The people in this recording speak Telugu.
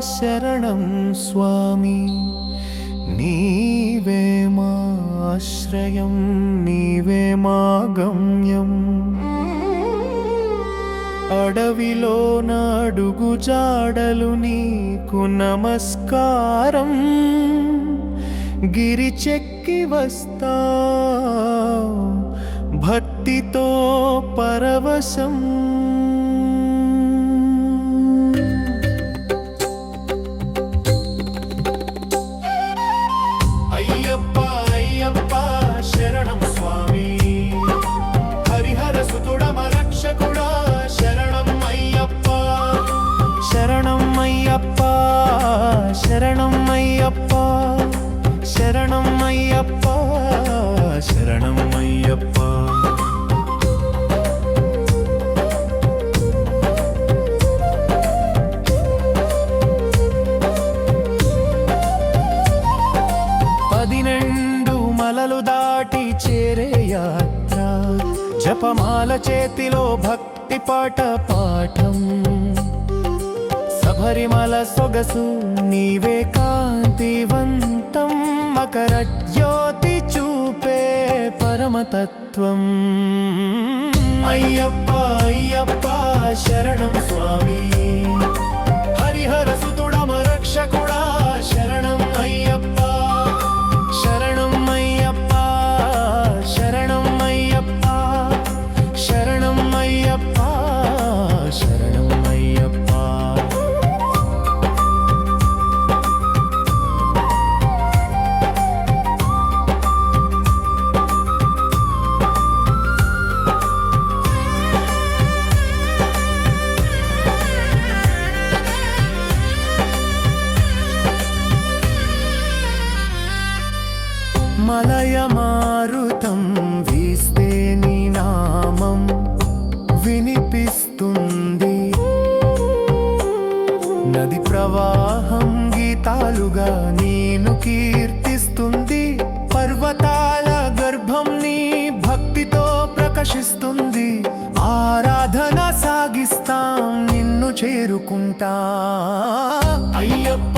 శరణం స్వామి నీవే మా ఆశ్రయం నీవే మా గమ్యం అడవిలో నాడుగు జాడలు నీకు నమస్కారం గిరి చెక్కి వస్తా భక్తితో పరవశం అయ్యప్ప అయ్యప్ప శరణం స్వామి హరిహర సుతుడమ రక్షకుడా శరణం అయ్యప్ప శరణం అయ్యప్ప శరణం అయ్యప్ప శరణం అయ్యప్ప శరణం అయ్యప్ప పదినెండు మలలు దాటి చేరే యాత్ర జపమాల చేతిలో భక్తి పాట పాఠం శబరిమల సొగసు నీవే కాంతివంతం మకర జ్యోతి చూపే పరమతత్వం అయ్యప్ప అయ్యప్ప శరణం స్వామి హరిహర సుతుడమ రక్షకుడా శరణం అయ్యప్ప శరణం అయ్యప్ప శరణం అయ్యప్ప శరణం అయ్యప్ప శరణం అయ్యప్ప మలయ మారుతం వీస్తే నీ నామం వినిపిస్తుంది నది ప్రవాహం గీతాలుగా నేను కీర్తిస్తుంది పర్వతాల గర్భం నీ భక్తితో ప్రకాశిస్తుంది ఆరాధన సాగిస్తాం నిన్ను చేరుకుంటా అయ్యప్ప